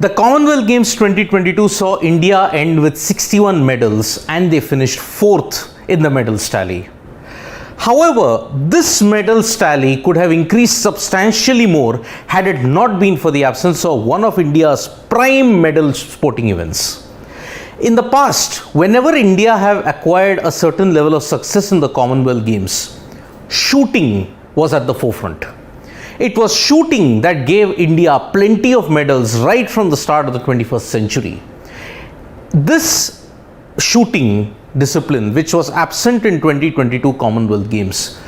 The Commonwealth Games 2022 saw India end with 61 medals and they finished 4th in the medals tally. However, this medals tally could have increased substantially more had it not been for the absence of one of India's prime medal sporting events. In the past, whenever India have acquired a certain level of success in the Commonwealth Games, shooting was at the forefront. It was shooting that gave India plenty of medals right from the start of the 21st century. This shooting discipline, which was absent in 2022 Commonwealth Games,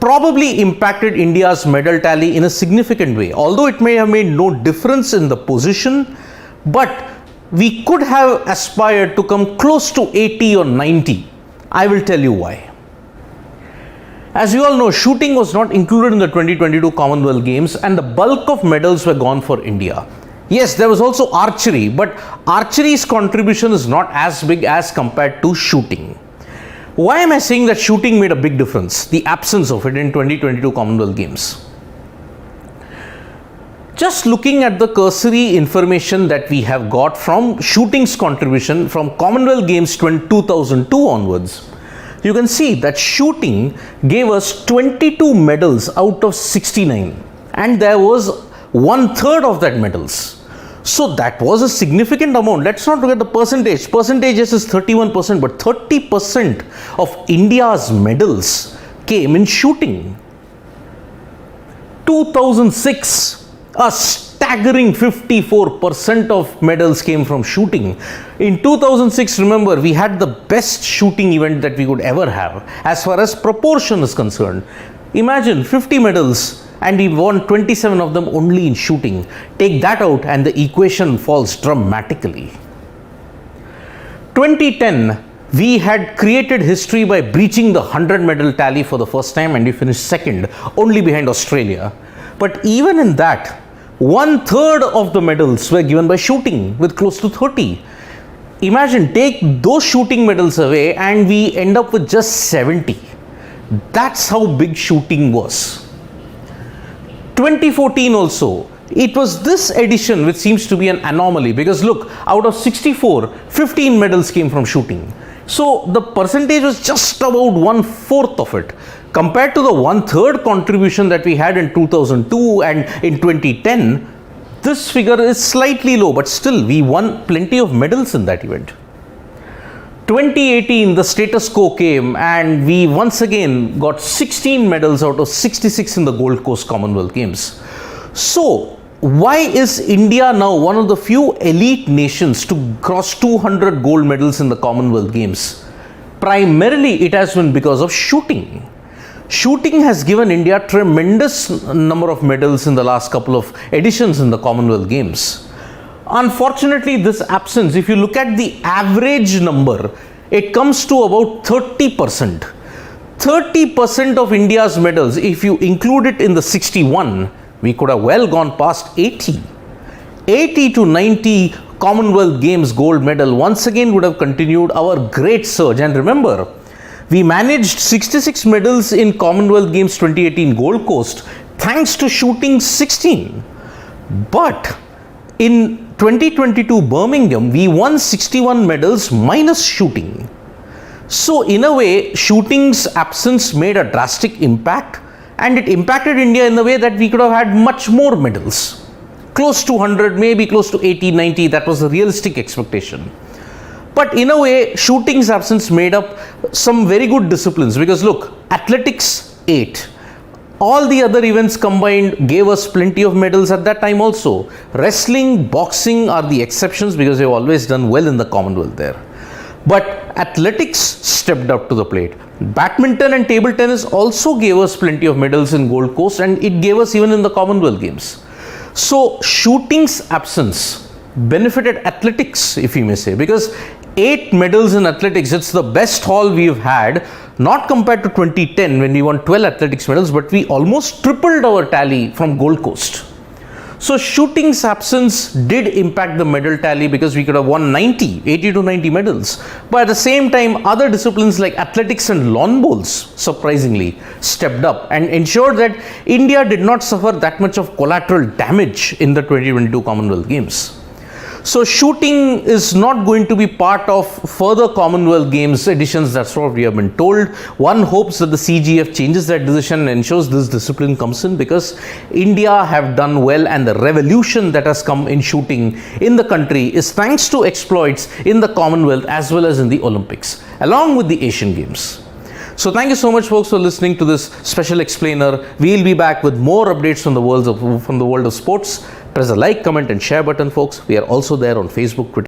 probably impacted India's medal tally in a significant way. Although it may have made no difference in the position, but we could have aspired to come close to 80 or 90. I will tell you why. As you all know, shooting was not included in the 2022 Commonwealth Games and the bulk of medals were gone for India. Yes, there was also archery, but archery's contribution is not as big as compared to shooting. Why am I saying that shooting made a big difference? The absence of it in 2022 Commonwealth Games. Just looking at the cursory information that we have got from shooting's contribution from Commonwealth Games 2002 onwards, you can see that shooting gave us 22 medals out of 69 and there was 1/3 of that medals. So that was a significant amount. Let's not look at the percentage. Percentages is 31%, but 30% of India's medals came in shooting. 2006, a staggering 54% of medals came from shooting. In 2006, remember, we had the best shooting event that we could ever have as far as proportion is concerned. Imagine 50 medals and we won 27 of them only in shooting. Take that out and the equation falls dramatically. 2010, we had created history by breaching the 100 medal tally for the first time and we finished second, only behind Australia. But even in that, 1/3 of the medals were given by shooting with close to 30. Imagine, take those shooting medals away and we end up with just 70. That's how big shooting was. 2014 also, it was this edition which seems to be an anomaly because look, out of 64, 15 medals came from shooting. So the percentage was just about 1/4 of it. Compared to the 1/3 contribution that we had in 2002 and in 2010, this figure is slightly low, but still we won plenty of medals in that event. 2018, the status quo came and we once again got 16 medals out of 66 in the Gold Coast Commonwealth Games. So why is India now one of the few elite nations to cross 200 gold medals in the Commonwealth Games? Primarily it has been because of shooting. Shooting has given India tremendous number of medals in the last couple of editions in the Commonwealth Games. Unfortunately, this absence, if you look at the average number, it comes to about 30%. 30% of India's medals, if you include it in the 61, we could have well gone past 80. 80 to 90 Commonwealth Games gold medal once again would have continued our great surge. And remember, we managed 66 medals in Commonwealth Games 2018 Gold Coast thanks to shooting 16. But in 2022 Birmingham, we won 61 medals minus shooting. So in a way, shooting's absence made a drastic impact and it impacted India in the way that we could have had much more medals. Close to 100, maybe close to 80, 90, that was the realistic expectation. But in a way, shooting's absence made up some very good disciplines because look, athletics 8. All the other events combined gave us plenty of medals at that time also. Wrestling, boxing are the exceptions because they've always done well in the Commonwealth there. But athletics stepped up to the plate. Badminton and table tennis also gave us plenty of medals in Gold Coast and it gave us even in the Commonwealth Games. So shooting's absence benefited athletics, if you may say, because 8 medals in athletics, it's the best haul we've had, not compared to 2010 when we won 12 athletics medals, but we almost tripled our tally from Gold Coast. So shooting's absence did impact the medal tally because we could have won 80 to 90 medals. But at the same time, other disciplines like athletics and lawn bowls surprisingly stepped up and ensured that India did not suffer that much of collateral damage in the 2022 Commonwealth Games. So shooting is not going to be part of further Commonwealth Games editions. That's what we have been told. One hopes that the CGF changes that decision and ensures this discipline comes in, because India have done well, and the revolution that has come in shooting in the country is thanks to exploits in the Commonwealth as well as in the Olympics, along with the Asian Games. So thank you so much, folks, for listening to this special explainer. We'll be back with more updates from the world of sports. Press the like, comment and share button, folks. We are also there on Facebook, Twitter.